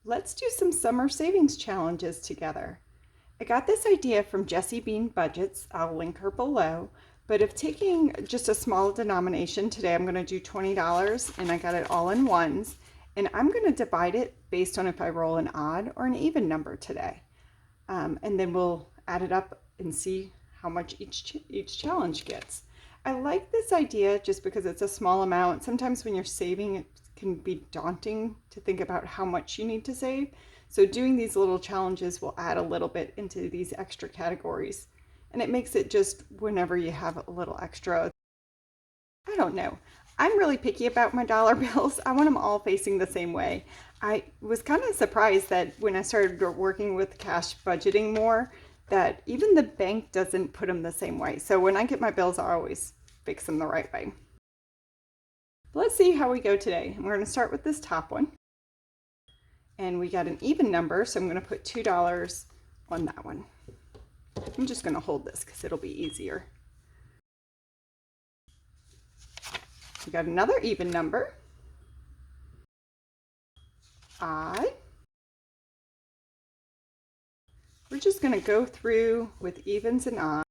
Let's do some summer savings challenges together. I got this idea from JesseBean Budgets. I'll link her below. But if taking just a small denomination, today I'm going to do $20 and I got it all in ones. And I'm going to divide it based on if I roll an odd or an even number today. And then we'll add it up and see how much each challenge gets. I like this idea just because it's a small amount. Sometimes when you're saving, it can be daunting to think about how much you need to save. So doing these little challenges will add a little bit into these extra categories. And it makes it just whenever you have a little extra. I don't know. I'm really picky about my dollar bills. I want them all facing the same way. I was kind of surprised that when I started working with cash budgeting more, that even the bank doesn't put them the same way. So when I get my bills, I always fix them the right way. Let's see how we go today. We're going to start with this top one. And we got an even number, so I'm going to put $2 on that one. I'm just going to hold this because it'll be easier. We got another even number. Odd. We're just going to go through with evens and odds.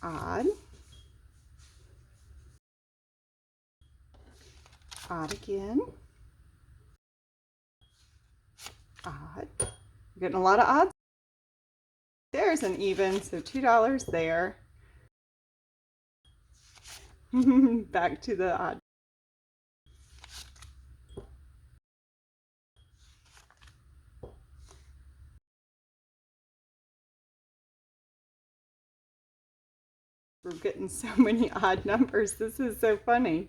Odd. Odd again. Odd. We're getting a lot of odds. There's an even, so $2 there. Back to the odd. We're getting so many odd numbers. This is so funny.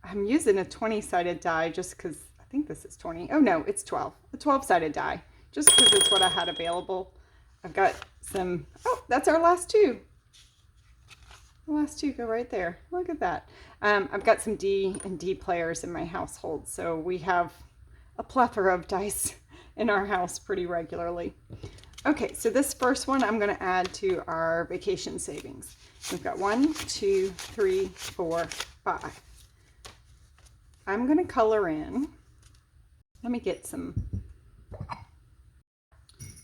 I'm using a 20-sided die just because I think this is 20. Oh no, it's 12. A 12-sided die, just because it's what I had available. I've got some, oh, that's our last two. The last two go right there. Look at that. I've got some D and D players in my household, so we have a plethora of dice in our house pretty regularly. Okay, so this first one I'm going to add to our vacation savings. We've got 1, 2, 3, 4, 5. I'm going to color in. Let me get some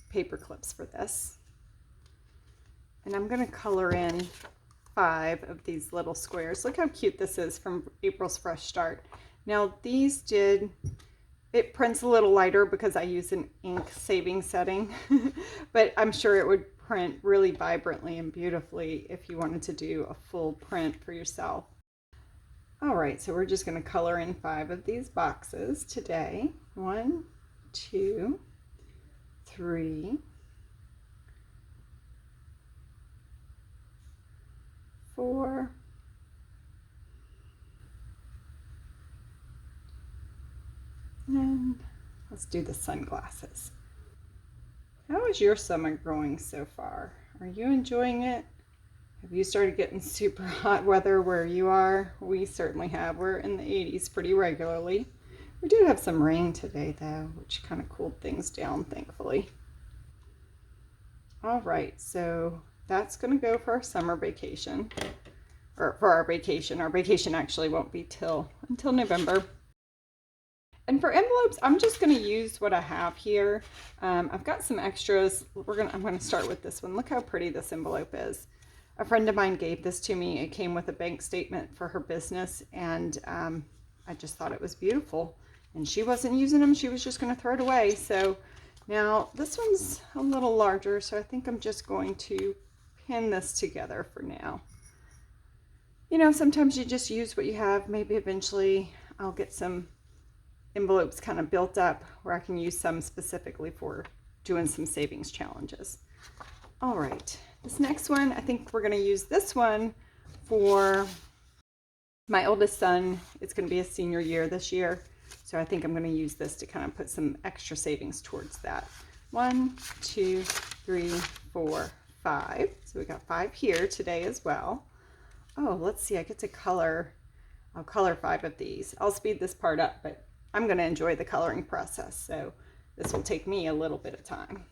paper clips for this. And I'm going to color in 5 of these little squares. Look how cute this is from April's Fresh Start. Now these it prints a little lighter because I use an ink saving setting, but I'm sure it would print really vibrantly and beautifully if you wanted to do a full print for yourself. All right, so we're just going to color in 5 of these boxes today. 1, 2, 3, 4, and let's do the sunglasses. How is your summer going so far? Are you enjoying it? Have you started getting super hot weather where you are? We certainly have. We're in the 80s pretty regularly. We do have some rain today though, which kind of cooled things down, thankfully. All right, so that's going to go for our summer vacation, or for our vacation. Our vacation actually won't be until November. And for envelopes, I'm just going to use what I have here. I've got some extras. I'm going to start with this one. Look how pretty this envelope is. A friend of mine gave this to me. It came with a bank statement for her business, and I just thought it was beautiful. And she wasn't using them. She was just going to throw it away. So now this one's a little larger, so I think I'm just going to pin this together for now. You know, sometimes you just use what you have. Maybe eventually I'll get some envelopes kind of built up where I can use some specifically for doing some savings challenges. All right, this next one, I think we're going to use this one for my oldest son. It's going to be a senior year this year, so I think I'm going to use this to kind of put some extra savings towards that. 1, 2, 3, 4, 5. So we got 5 here today as well. Oh, let's see, I get to color. I'll color 5 of these. I'll speed this part up, but I'm going to enjoy the coloring process, so this will take me a little bit of time.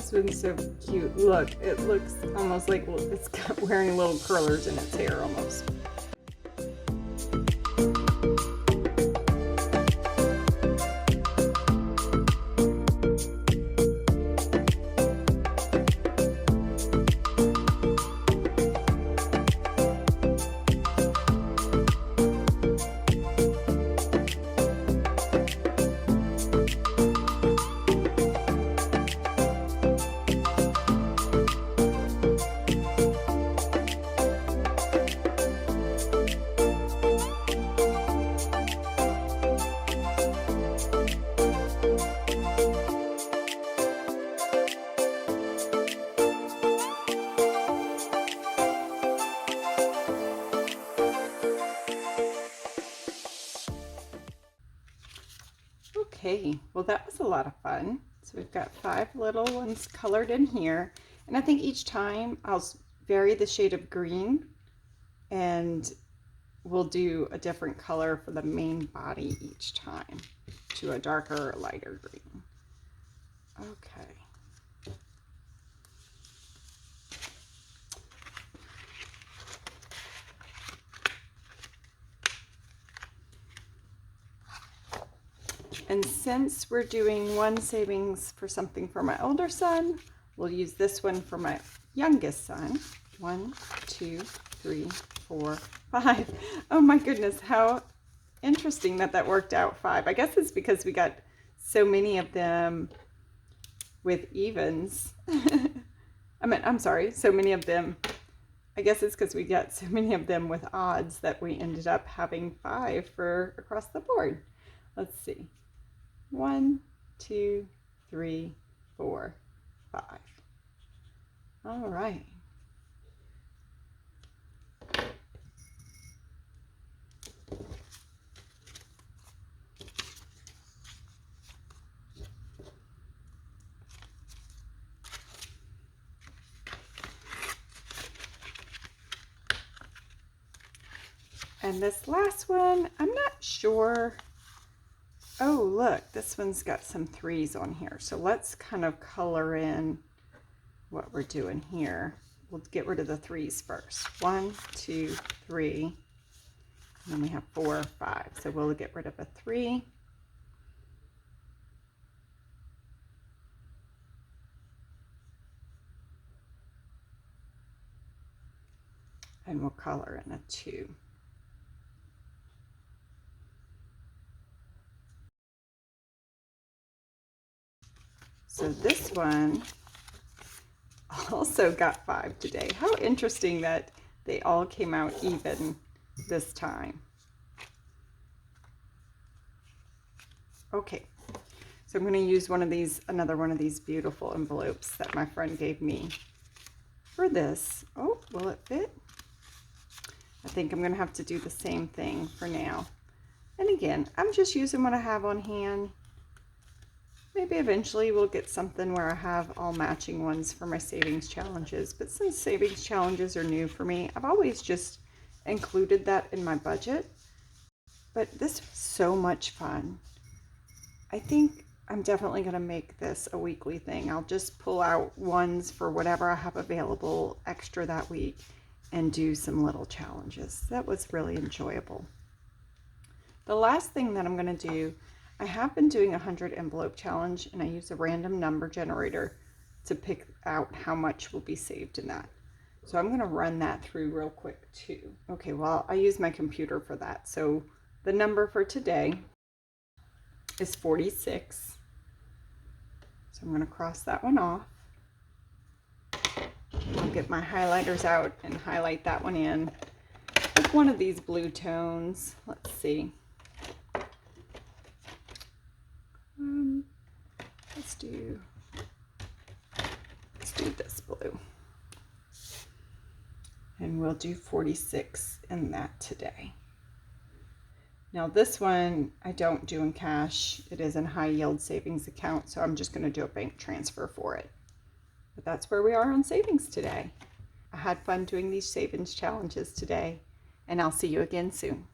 this one's so cute. Look, it looks almost like it's wearing little curlers in its hair almost. Okay, well that was a lot of fun. So we've got 5 little ones colored in here, and I think each time I'll vary the shade of green and we'll do a different color for the main body each time to a darker or lighter green. Okay. And since we're doing one savings for something for my older son, we'll use this one for my youngest son. 1, 2, 3, 4, 5. Oh my goodness, how interesting that that worked out 5. I guess it's because we got so many of them with evens. I'm sorry, so many of them. I guess it's because we got so many of them with odds that we ended up having 5 for across the board. Let's see. 1, 2, 3, 4, 5. All right. And this last one, I'm not sure. Oh, look, this one's got some 3s on here. So let's kind of color in what we're doing here. We'll get rid of the 3s first. 1, 2, 3. And then we have 4, 5. So we'll get rid of a 3. And we'll color in a 2. So this one also got 5 today. How interesting that they all came out even this time. Okay, so I'm going to use another one of these beautiful envelopes that my friend gave me for this. Oh, will it fit? I think I'm going to have to do the same thing for now. And again, I'm just using what I have on hand. Maybe eventually we'll get something where I have all matching ones for my savings challenges. But since savings challenges are new for me, I've always just included that in my budget. But this was so much fun. I think I'm definitely going to make this a weekly thing. I'll just pull out ones for whatever I have available extra that week and do some little challenges. That was really enjoyable. The last thing that I'm going to do, I have been doing a 100 envelope challenge, and I use a random number generator to pick out how much will be saved in that. So I'm going to run that through real quick too. Okay, well, I use my computer for that. So the number for today is 46. So I'm going to cross that one off. I'll get my highlighters out and highlight that one in with one of these blue tones. Let's see. Let's do this blue. And we'll do 46 in that today. Now this one I don't do in cash. It is in high yield savings account, so I'm just going to do a bank transfer for it. But that's where we are on savings today. I had fun doing these savings challenges today, and I'll see you again soon.